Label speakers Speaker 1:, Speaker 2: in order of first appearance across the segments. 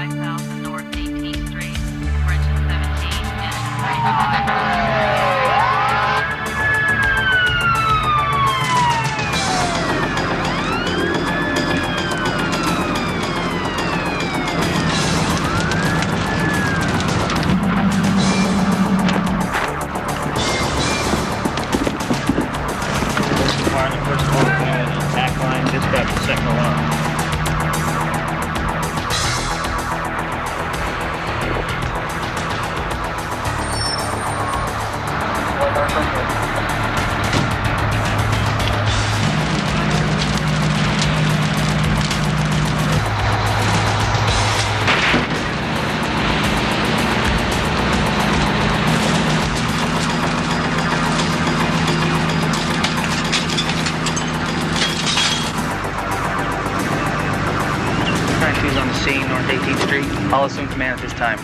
Speaker 1: 5000 North 18th Street, Bridge 17, engine 3.
Speaker 2: Dispatch the second alarm. On the scene, North 18th Street. I'll assume command at this time.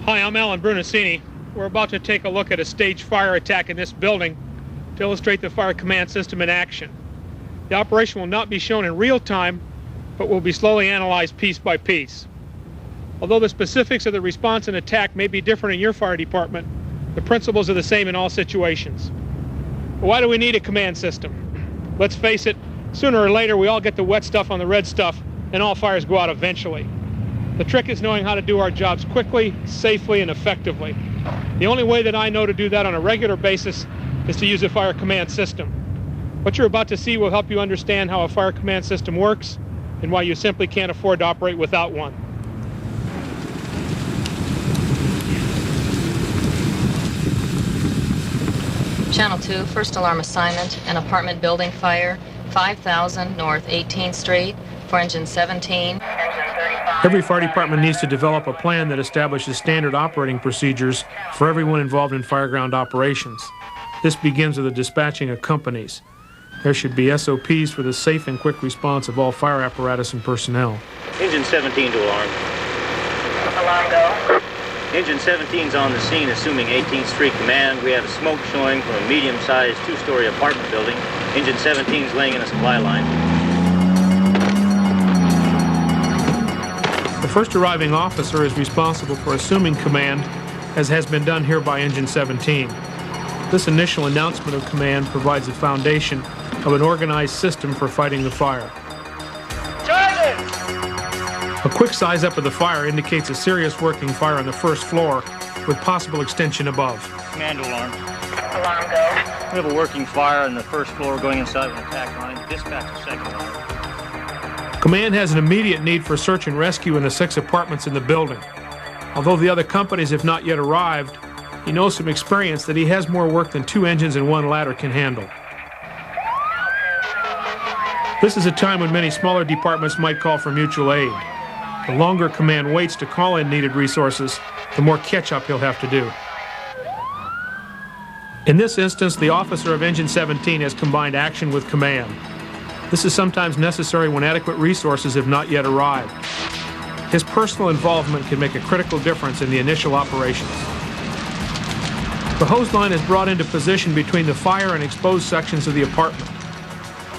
Speaker 3: Hi, I'm Alan Brunacini. We're about to take a look at a staged fire attack in this building to illustrate the fire command system in action. The operation will not be shown in real time, but will be slowly analyzed piece by piece. Although the specifics of the response and attack may be different in your fire department, the principles are the same in all situations. But why do we need a command system? Let's face it, sooner or later we all get the wet stuff on the red stuff and all fires go out eventually. The trick is knowing how to do our jobs quickly, safely, and effectively. The only way that I know to do that on a regular basis is to use a fire command system. What you're about to see will help you understand how a fire command system works and why you simply can't afford to operate without one.
Speaker 1: Channel 2, first alarm assignment, an apartment building fire, 5000 North 18th Street, for engine 17.
Speaker 3: Every fire department needs to develop a plan that establishes standard operating procedures for everyone involved in fireground operations. This begins with the dispatching of companies. There should be SOPs for the safe and quick response of all fire apparatus and personnel.
Speaker 2: Engine 17 to alarm.
Speaker 1: Alarm go.
Speaker 2: Engine 17's on the scene, assuming 18th Street command. We have smoke showing from a medium-sized two-story apartment building. Engine 17's laying in a supply line.
Speaker 3: The first arriving officer is responsible for assuming command, as has been done here by Engine 17. This initial announcement of command provides the foundation of an organized system for fighting the fire. A quick size up of the fire indicates a serious working fire on the first floor with possible extension above.
Speaker 2: Command alarm.
Speaker 1: Alarm go.
Speaker 2: We have a working fire on the first floor going inside of an attack line. Dispatch the second alarm.
Speaker 3: Command has an immediate need for search and rescue in the 6 apartments in the building. Although the other companies have not yet arrived, he knows from experience that he has more work than 2 engines and 1 ladder can handle. This is a time when many smaller departments might call for mutual aid. The longer command waits to call in needed resources, the more catch-up he'll have to do. In this instance, the officer of Engine 17 has combined action with command. This is sometimes necessary when adequate resources have not yet arrived. His personal involvement can make a critical difference in the initial operations. The hose line is brought into position between the fire and exposed sections of the apartment.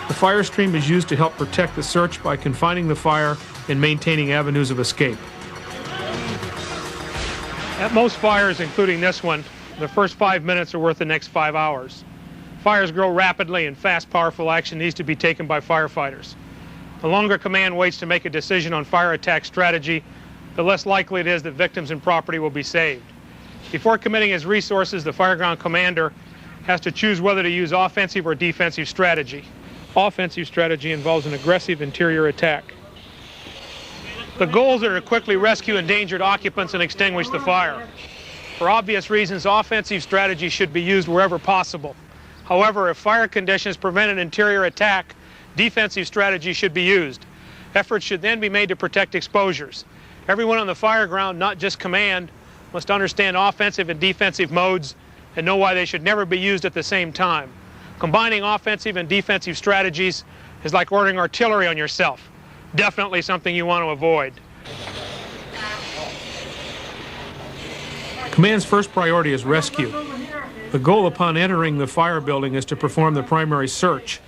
Speaker 3: The fire stream is used to help protect the search by confining the fire and maintaining avenues of escape. At most fires, including this one, the first 5 minutes are worth the next 5 hours. Fires grow rapidly and fast, powerful action needs to be taken by firefighters. The longer command waits to make a decision on fire attack strategy, the less likely it is that victims and property will be saved. Before committing his resources, the fireground commander has to choose whether to use offensive or defensive strategy. Offensive strategy involves an aggressive interior attack. The goals are to quickly rescue endangered occupants and extinguish the fire. For obvious reasons, offensive strategy should be used wherever possible. However, if fire conditions prevent an interior attack, defensive strategy should be used. Efforts should then be made to protect exposures. Everyone on the fire ground, not just command, must understand offensive and defensive modes and know why they should never be used at the same time. Combining offensive and defensive strategies is like ordering artillery on yourself. Definitely something you want to avoid. Command's first priority is rescue. The goal upon entering the fire building is to perform the primary search,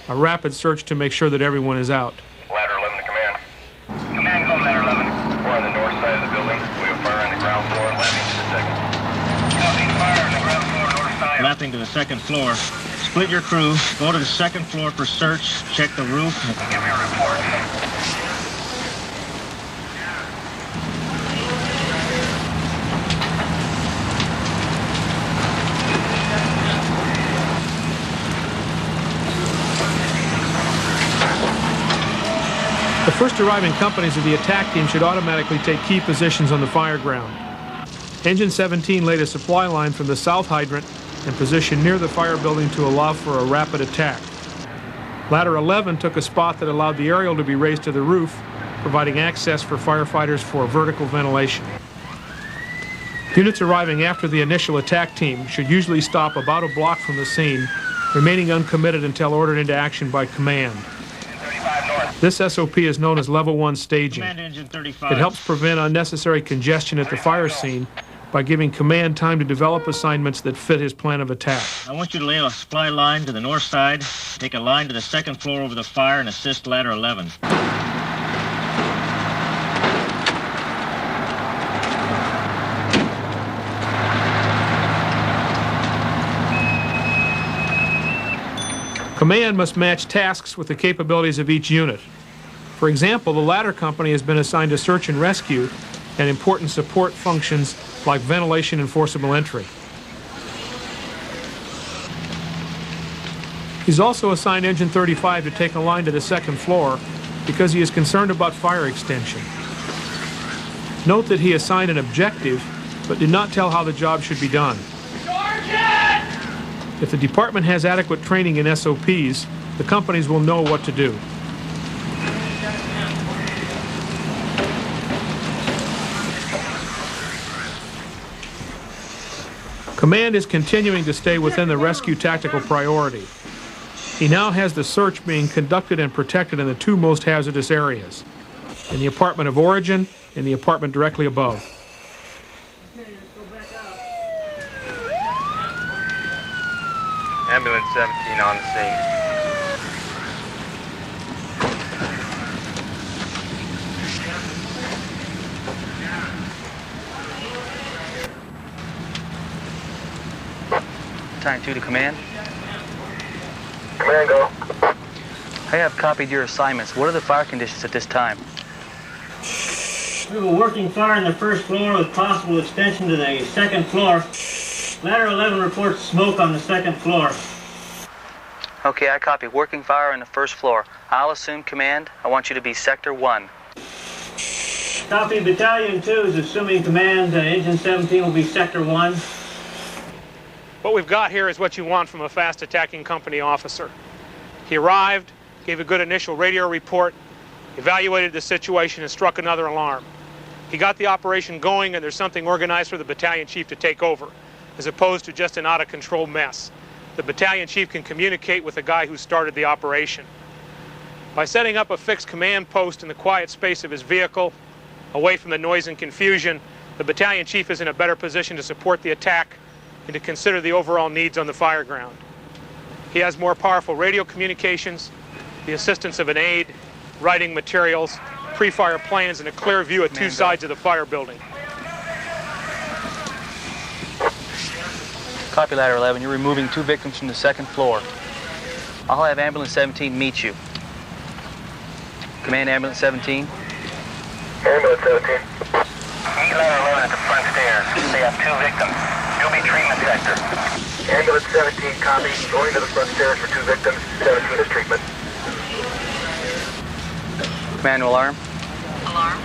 Speaker 3: a rapid search to make sure that everyone is out.
Speaker 4: Ladder 11 to command. Command, go ladder 11. We're on the north side of the building. We have fire on the ground floor, lapping to the second. Copy, fire on the ground floor, north side.
Speaker 2: Lapping to the second floor. Split your crew, go to the second floor for search, check the roof.
Speaker 4: Give me a report.
Speaker 3: The first arriving companies of the attack team should automatically take key positions on the fire ground. Engine 17 laid a supply line from the south hydrant and positioned near the fire building to allow for a rapid attack. Ladder 11 took a spot that allowed the aerial to be raised to the roof, providing access for firefighters for vertical ventilation. Units arriving after the initial attack team should usually stop about a block from the scene, remaining uncommitted until ordered into action by command. This SOP is known as Level 1 staging. It helps prevent unnecessary congestion at the fire scene by giving command time to develop assignments that fit his plan of attack.
Speaker 2: I want you to lay a supply line to the north side, take a line to the second floor over the fire, and assist ladder 11.
Speaker 3: Command must match tasks with the capabilities of each unit. For example, the ladder company has been assigned to search and rescue and important support functions like ventilation and forcible entry. He's also assigned Engine 35 to take a line to the second floor because he is concerned about fire extension. Note that he assigned an objective, but did not tell how the job should be done. If the department has adequate training in SOPs, the companies will know what to do. Command is continuing to stay within the rescue tactical priority. He now has the search being conducted and protected in the two most hazardous areas, in the apartment of origin and the apartment directly above.
Speaker 4: Ambulance 17 on the scene.
Speaker 5: Time 2 to command.
Speaker 4: Command, go.
Speaker 5: I have copied your assignments. What are the fire conditions at this time?
Speaker 2: We have a working fire on the first floor with possible extension to the second floor. Ladder 11 reports smoke on the second floor.
Speaker 5: Okay, I copy. Working fire on the first floor. I'll assume command. I want you to be Sector 1.
Speaker 2: Copy. Battalion 2 is assuming command. Engine 17 will be Sector 1.
Speaker 3: What we've got here is what you want from a fast attacking company officer. He arrived, gave a good initial radio report, evaluated the situation, and struck another alarm. He got the operation going, and there's something organized for the battalion chief to take over, as opposed to just an out-of-control mess. The battalion chief can communicate with the guy who started the operation. By setting up a fixed command post in the quiet space of his vehicle, away from the noise and confusion, the battalion chief is in a better position to support the attack and to consider the overall needs on the fire ground. He has more powerful radio communications, the assistance of an aide, writing materials, pre-fire plans, and a clear view of two sides of the fire building.
Speaker 5: Copy, Ladder 11. You're removing 2 victims from the second floor. I'll have Ambulance 17 meet you. Command Ambulance 17.
Speaker 4: Ambulance 17. Meet Ladder 11 at the front stairs. They have 2 victims. You'll be treatment sector. Ambulance 17, copy. Going to the front stairs for 2 victims. 17 is treatment.
Speaker 5: Command to alarm.
Speaker 1: Alarm.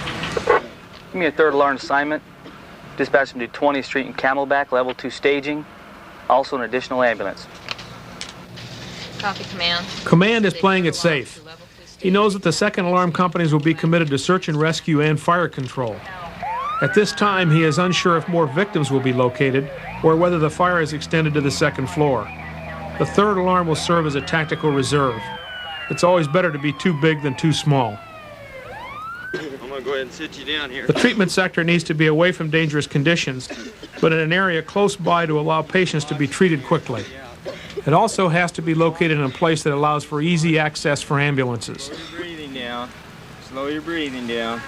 Speaker 5: Give me a 3rd alarm assignment. Dispatch them to 20th Street and Camelback, Level 2 staging. Also an additional ambulance.
Speaker 1: Copy, command.
Speaker 3: Command is playing it safe. He knows that the second alarm companies will be committed to search and rescue and fire control. At this time, he is unsure if more victims will be located or whether the fire is extended to the second floor. The 3rd alarm will serve as a tactical reserve. It's always better to be too big than too small.
Speaker 6: I'm going to go ahead and sit you down here.
Speaker 3: The treatment sector needs to be away from dangerous conditions, but in an area close by to allow patients to be treated quickly. It also has to be located in a place that allows for easy access for ambulances.
Speaker 6: Slow your breathing down. Slow your breathing down.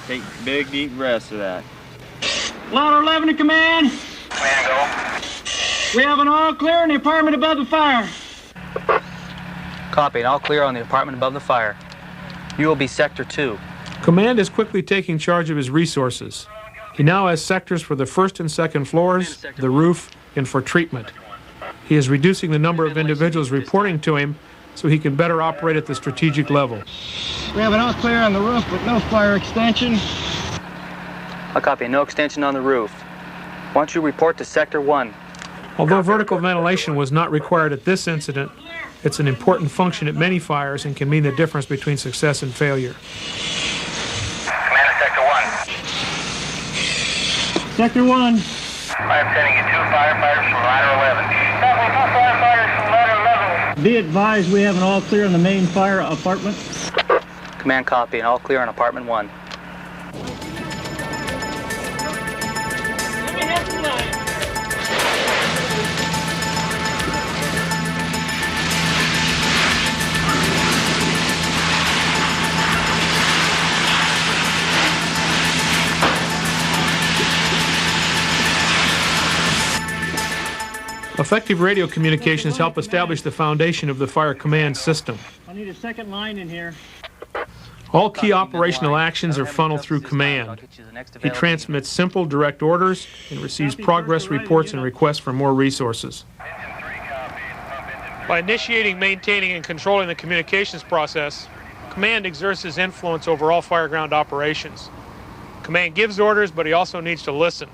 Speaker 6: Take big, deep breaths of that.
Speaker 7: Ladder 11 to command.
Speaker 4: Command, go.
Speaker 7: We have an all clear in the apartment above the fire.
Speaker 5: Copy, and all clear on the apartment above the fire. You will be Sector 2.
Speaker 3: Command is quickly taking charge of his resources. He now has sectors for the first and second floors, the roof, and for treatment. He is reducing the number of individuals reporting to him so he can better operate at the strategic level.
Speaker 7: We have an all clear on the roof with no fire extension.
Speaker 5: I'll copy, no extension on the roof. Why don't you report to Sector 1?
Speaker 3: Although vertical ventilation was not required at this incident, it's an important function at many fires and can mean the difference between success and failure.
Speaker 4: Command to Sector 1.
Speaker 7: Sector 1.
Speaker 4: I'm sending you 2 firefighters from ladder 11. Copy, 2 firefighters from ladder 11.
Speaker 7: Be advised we have an all clear on the main fire apartment.
Speaker 5: Command, copy, and all clear on apartment 1.
Speaker 3: Effective radio communications help establish the foundation of the fire command system.
Speaker 7: I need a second line in here.
Speaker 3: All key operational actions are funneled through command. He transmits simple, direct orders and receives progress reports and requests for more resources. By initiating, maintaining, and controlling the communications process, command exerts his influence over all fireground operations. Command gives orders, but he also needs to listen.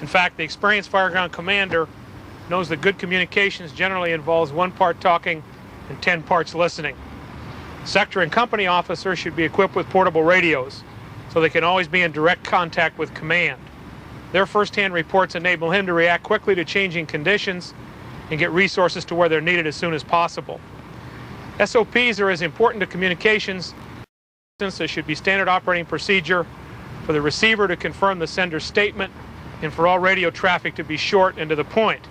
Speaker 3: In fact, the experienced fireground commander knows that good communications generally involves 1 part talking and 10 parts listening. Sector and company officers should be equipped with portable radios so they can always be in direct contact with command. Their first-hand reports enable him to react quickly to changing conditions and get resources to where they're needed as soon as possible. SOPs are as important to communications since there should be standard operating procedure for the receiver to confirm the sender's statement and for all radio traffic to be short and to the point.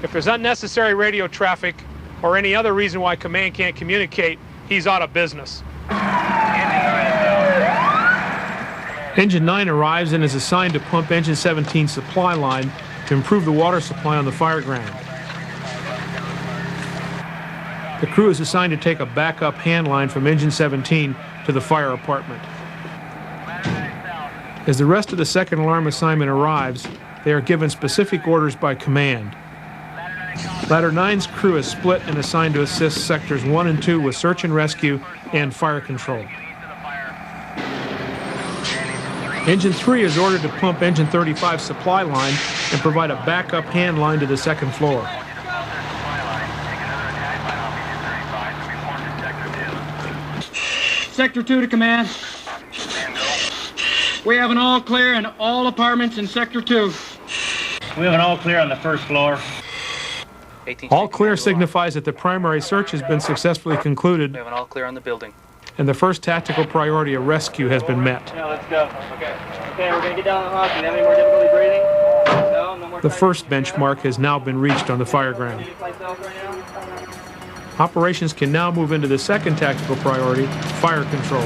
Speaker 3: If there's unnecessary radio traffic or any other reason why command can't communicate, he's out of business. Engine 9 arrives and is assigned to pump Engine 17's supply line to improve the water supply on the fireground. The crew is assigned to take a backup hand line from Engine 17 to the fire apartment. As the rest of the second alarm assignment arrives, they are given specific orders by command. Ladder 9's crew is split and assigned to assist Sectors 1 and 2 with search and rescue and fire control. Engine 3 is ordered to pump Engine 35's supply line and provide a backup hand line to the second floor.
Speaker 7: Sector 2 to command. We have an all clear in all apartments in Sector 2.
Speaker 8: We have an all clear on the first floor.
Speaker 3: All clear signifies that the primary search has been successfully concluded
Speaker 5: We have an all clear on the building.
Speaker 3: and the first tactical priority of rescue has been met.
Speaker 8: Yeah, let's go. Okay, we're going to get down on the hospital. Do you have any more difficulty breathing? No more.
Speaker 3: The first benchmark has now been reached on the fireground. Operations can now move into the second tactical priority, fire control.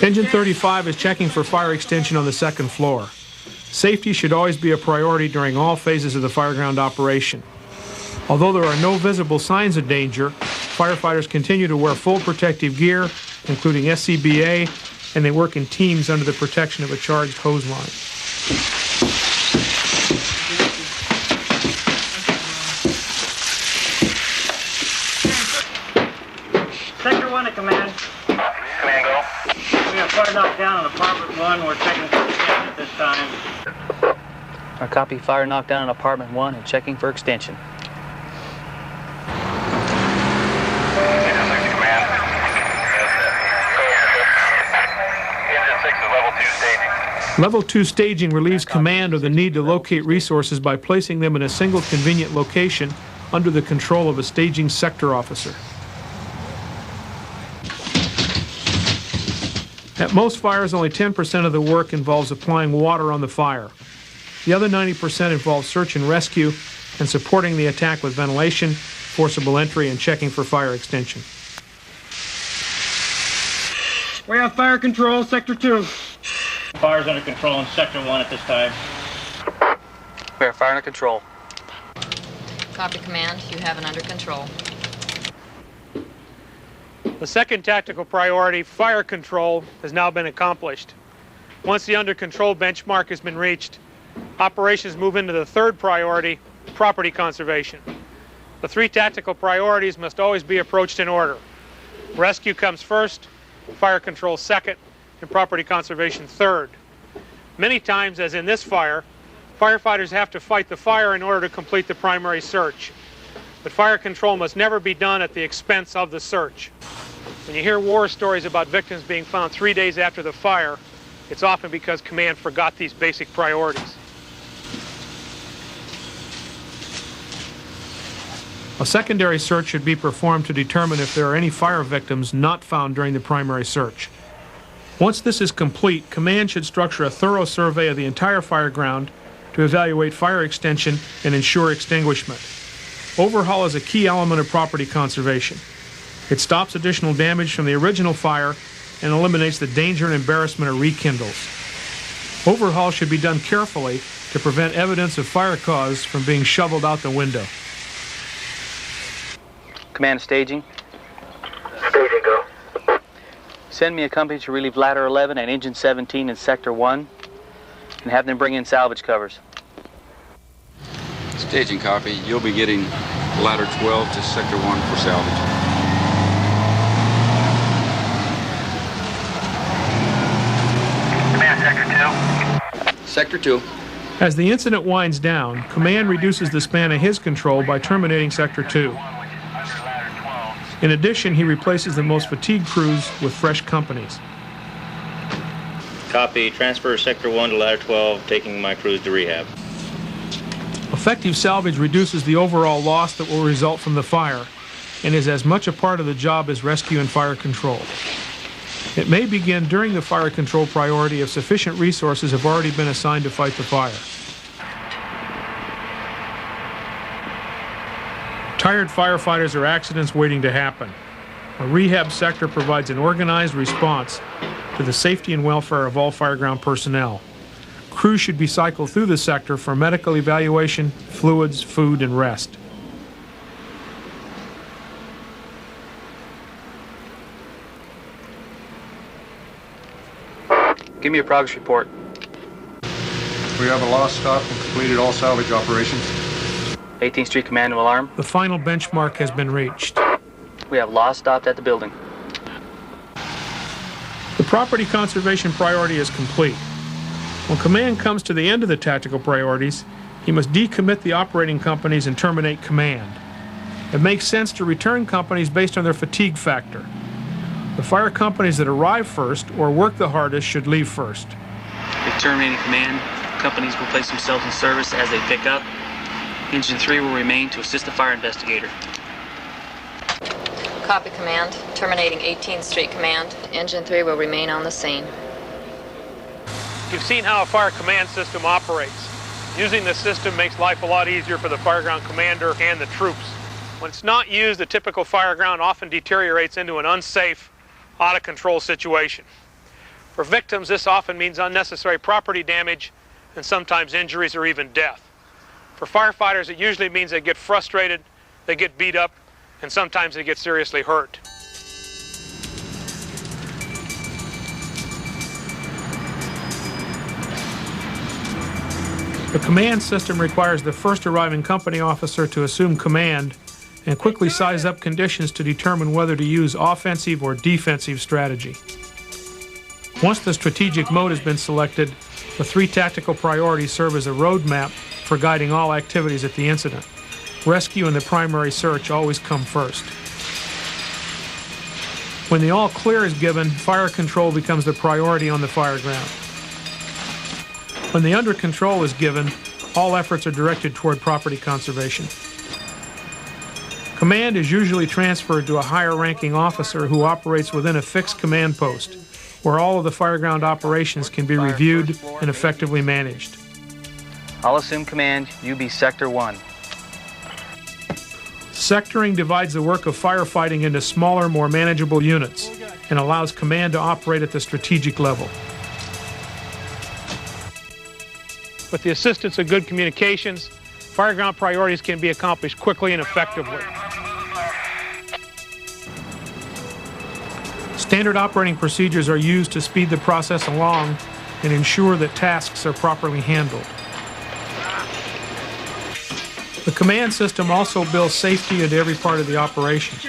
Speaker 3: Engine 35 is checking for fire extension on the second floor. Safety should always be a priority during all phases of the fireground operation. Although there are no visible signs of danger, firefighters continue to wear full protective gear, including SCBA, and they work in teams under the protection of a charged hose line.
Speaker 8: Sector 1 to command.
Speaker 4: Command, go.
Speaker 8: We have fire knocked down on apartment 1. We're checking for extension at this time.
Speaker 5: Our copy, fire knocked down in apartment 1 and checking for extension.
Speaker 3: Level 2 staging relieves command of the need to locate resources by placing them in a single convenient location under the control of a staging sector officer. At most fires, only 10% of the work involves applying water on the fire. The other 90% involves search and rescue and supporting the attack with ventilation, forcible entry, and checking for fire extension.
Speaker 7: We have fire control, Sector 2.
Speaker 2: Fire's under control in Sector 1 at this time.
Speaker 5: We are fire under control.
Speaker 1: Copy, command. You have it under control.
Speaker 3: The second tactical priority, fire control, has now been accomplished. Once the under control benchmark has been reached, operations move into the third priority, property conservation. The three tactical priorities must always be approached in order. Rescue comes first, fire control second, and property conservation third. Many times, as in this fire, firefighters have to fight the fire in order to complete the primary search. But fire control must never be done at the expense of the search. When you hear war stories about victims being found 3 days after the fire, it's often because command forgot these basic priorities. A secondary search should be performed to determine if there are any fire victims not found during the primary search. Once this is complete, command should structure a thorough survey of the entire fire ground to evaluate fire extension and ensure extinguishment. Overhaul is a key element of property conservation. It stops additional damage from the original fire and eliminates the danger and embarrassment of rekindles. Overhaul should be done carefully to prevent evidence of fire cause from being shoveled out the window.
Speaker 5: Command staging.
Speaker 4: Staging, go.
Speaker 5: Send me a company to relieve ladder 11 and engine 17 in Sector 1 and have them bring in salvage covers.
Speaker 9: Staging, copy. You'll be getting ladder 12 to Sector 1 for salvage.
Speaker 4: Sector 2.
Speaker 3: As the incident winds down, command reduces the span of his control by terminating Sector 2. In addition, he replaces the most fatigued crews with fresh companies.
Speaker 2: Copy. Transfer Sector 1 to ladder 12, taking my crews to rehab.
Speaker 3: Effective salvage reduces the overall loss that will result from the fire and is as much a part of the job as rescue and fire control. It may begin during the fire control priority if sufficient resources have already been assigned to fight the fire. Tired firefighters are accidents waiting to happen. A rehab sector provides an organized response to the safety and welfare of all fireground personnel. Crews should be cycled through the sector for medical evaluation, fluids, food, and rest.
Speaker 5: Give me a progress report.
Speaker 10: We have a lost stop and completed all salvage operations.
Speaker 5: 18th Street Command alarm.
Speaker 3: The final benchmark has been reached.
Speaker 5: We have lost stopped at the building.
Speaker 3: The property conservation priority is complete. When command comes to the end of the tactical priorities, he must decommit the operating companies and terminate command. It makes sense to return companies based on their fatigue factor. The fire companies that arrive first or work the hardest should leave first.
Speaker 5: If terminating command, companies will place themselves in service as they pick up. Engine 3 will remain to assist the fire investigator.
Speaker 1: Copy, command. Terminating 18th Street Command. Engine 3 will remain on the scene.
Speaker 3: You've seen how a fire command system operates. Using this system makes life a lot easier for the fireground commander and the troops. When it's not used, the typical fireground often deteriorates into an unsafe, out-of-control situation. For victims, this often means unnecessary property damage and sometimes injuries or even death. For firefighters, it usually means they get frustrated, they get beat up, and sometimes they get seriously hurt. The command system requires the first arriving company officer to assume command and quickly size up conditions to determine whether to use offensive or defensive strategy. Once the strategic mode has been selected, the three tactical priorities serve as a roadmap for guiding all activities at the incident. Rescue and the primary search always come first. When the all clear is given, fire control becomes the priority on the fire ground. When the under control is given, all efforts are directed toward property conservation. Command is usually transferred to a higher-ranking officer who operates within a fixed command post, where all of the fireground operations can be reviewed and effectively managed.
Speaker 5: I'll assume command. You be Sector 1.
Speaker 3: Sectoring divides the work of firefighting into smaller, more manageable units and allows command to operate at the strategic level. With the assistance of good communications, fireground priorities can be accomplished quickly and effectively. Standard operating procedures are used to speed the process along and ensure that tasks are properly handled. The command system also builds safety into every part of the operation.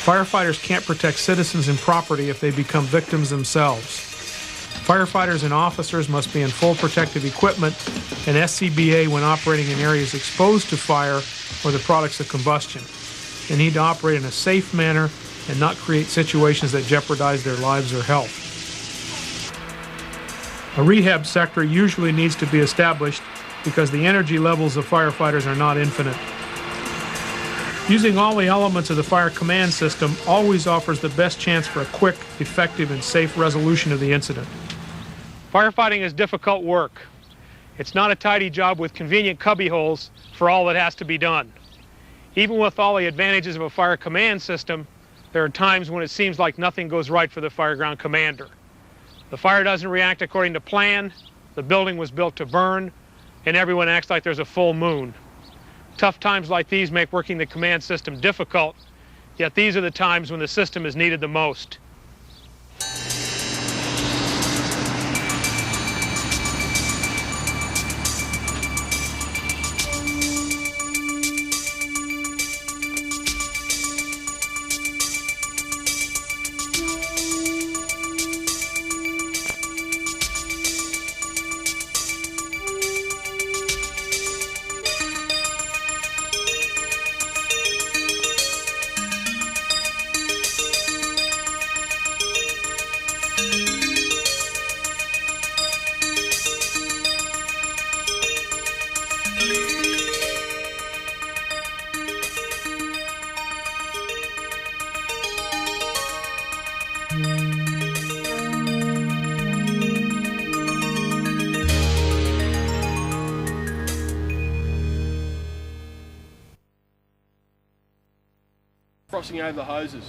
Speaker 3: Firefighters can't protect citizens and property if they become victims themselves. Firefighters and officers must be in full protective equipment and SCBA when operating in areas exposed to fire or the products of combustion. They need to operate in a safe manner and not create situations that jeopardize their lives or health. A rehab sector usually needs to be established because the energy levels of firefighters are not infinite. Using all the elements of the fire command system always offers the best chance for a quick, effective, and safe resolution of the incident. Firefighting is difficult work. It's not a tidy job with convenient cubby holes for all that has to be done. Even with all the advantages of a fire command system, there are times when it seems like nothing goes right for the fireground commander. The fire doesn't react according to plan, the building was built to burn, and everyone acts like there's a full moon. Tough times like these make working the command system difficult, yet these are the times when the system is needed the most.
Speaker 11: Crossing over the hoses.